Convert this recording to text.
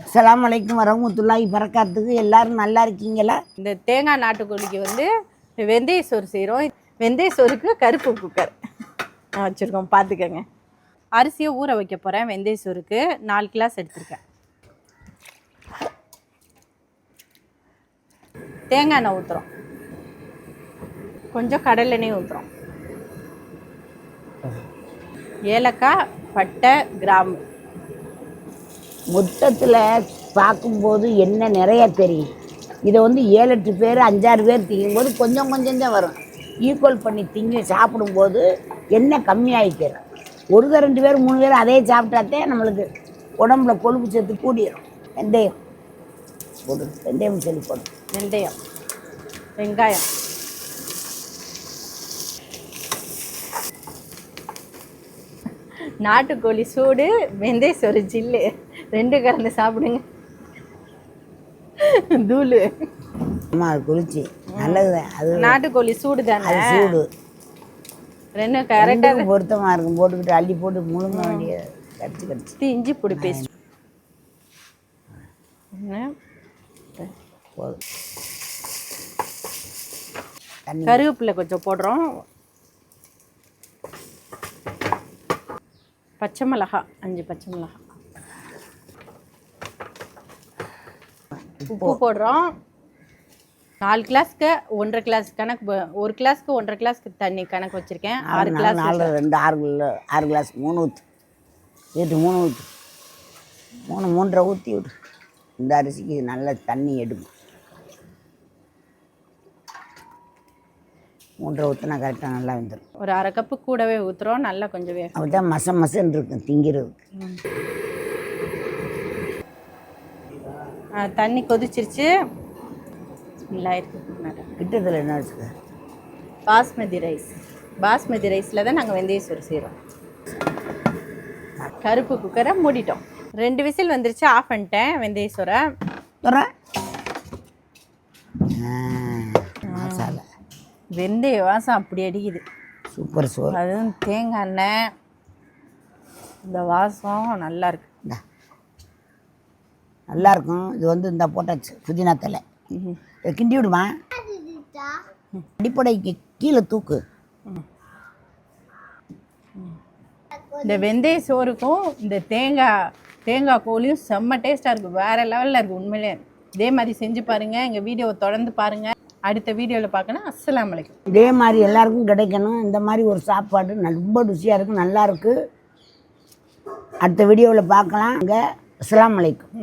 அஸ்ஸலாமு அலைக்கும் வரஹ்மத்துல்லாஹி பரக்காத்துக்கு. எல்லாரும் நல்லா இருக்கீங்களா? இந்த தேங்காய் நாட்டுக்கோழிக்கு வந்து வெந்தய சோறு செய்கிறோம். வெந்தய சோறுக்கு கருப்பு குக்கர் வச்சுருக்கோம், பார்த்துக்கோங்க. அரிசியை ஊற வைக்க போகிறேன். வெந்தய சோறுக்கு 4 கிளாஸ் எடுத்துருக்கேன். தேங்காய் எண்ணெய் ஊற்றுறோம், கொஞ்சம் கடலெண்ணெய் ஊற்றுறோம், ஏலக்காய், பட்டை, கிராம்பு. மொத்தத்தில் பார்க்கும்போது என்ன நிறைய தெரியும். இதை வந்து 7-8 பேர் 5-6 பேர் திங்கும்போது கொஞ்சம் கொஞ்சம் தான் வரும். ஈக்குவல் பண்ணி திங்கி சாப்பிடும்போது என்ன கம்மியாகிக்கிறோம். 1-2 பேர் 3 பேர் அதே சாப்பிட்டாத்தே நம்மளுக்கு உடம்புல கொழுப்பு சத்து கூடிடும். வெந்தயம் போடு, வெந்தயம் சொல்லி போடும். வெந்தயம், வெங்காயம், நாட்டுக்கோழி சூடு, வெந்தய சோறு ஜில்லு, 2 கலந்து சாப்பிடுங்க. தூள் ஆமாம், அது குளிர்ச்சி நல்லது. அது நாட்டுக்கோழி சூடு தானே, அது சூடு 2 கரெக்டாக பொருத்தமாக இருக்கும். போட்டுக்கிட்டு அள்ளி போட்டு முழுங்க வேண்டிய கடிச்சு இஞ்சி பொடி பேஸ்ட் போதும். கருவேப்பிலை கொஞ்சம் போடுறோம். பச்சை மிளகா 5 பச்சை மிளகா, உப்பு போடுறோம். 4 கிளாஸ்க்கு 1.5 கிளாஸ் கணக்கு, 1 கிளாஸ்க்கு 1.5 கிளாஸ்க்கு தண்ணி கணக்கு வச்சுருக்கேன். 6 கிளாஸ் 4 2 6 கிளாஸ் 3 ஊற்று வீட்டு 3 ஊற்று 3.5 ஊற்றி விட்டு. இந்த அரிசிக்கு நல்ல தண்ணி எடுக்கும். 3.5 ஊற்றினா கரெக்டாக நல்லா வந்துடும். ஒரு 1/2 கப்பு கூடவே ஊற்றுறோம். நல்லா கொஞ்சம் வேகும். அப்படி தான் மசன்னு இருக்கும் திங்கிறதுக்கு. தண்ணி கொதிச்சிருச்சு. நல்லா இருக்கு. கிட்டத்தில் என்ன வச்சுக்க, பாஸ்மதி ரைஸ். பாஸ்மதி ரைஸில் தான் நாங்கள் வெந்தய சோறு செய்கிறோம். கருப்பு குக்கரை மூடிட்டோம். 2 விசில் வந்துருச்சு. ஆஃப் பண்ணிட்டேன் வெந்தய சோறை. மசாலா வெந்தய வாசம் அப்படி அடிக்குது. சூப்பர் சோறு. அதுவும் தேங்காய் எண்ணெய், இந்த வாசம் நல்லா இருக்கு. நல்லா இருக்கும். இது வந்து இந்த போட்டாச்சு புதினா தலை. கிண்டி விடுமா, அடிப்படைக்கு கீழே தூக்கு. இந்த வெந்தய சோறுக்கும் இந்த தேங்காய் கோழியும் செம்ம டேஸ்ட்டாக இருக்குது. வேறு லெவலில் இருக்குது உண்மையிலே. இதே மாதிரி செஞ்சு பாருங்கள். எங்கள் வீடியோவை தொடர்ந்து பாருங்கள். அடுத்த வீடியோவில் பார்க்கணும். அஸ்ஸலாமு அலைக்கும். இதே மாதிரி எல்லாருக்கும் கிடைக்கணும். இந்த மாதிரி ஒரு சாப்பாடு ரொம்ப ருசியாக இருக்குது, நல்லா இருக்குது. அடுத்த வீடியோவில் பார்க்கலாம். அங்கே அஸ்ஸலாமு அலைக்கும்.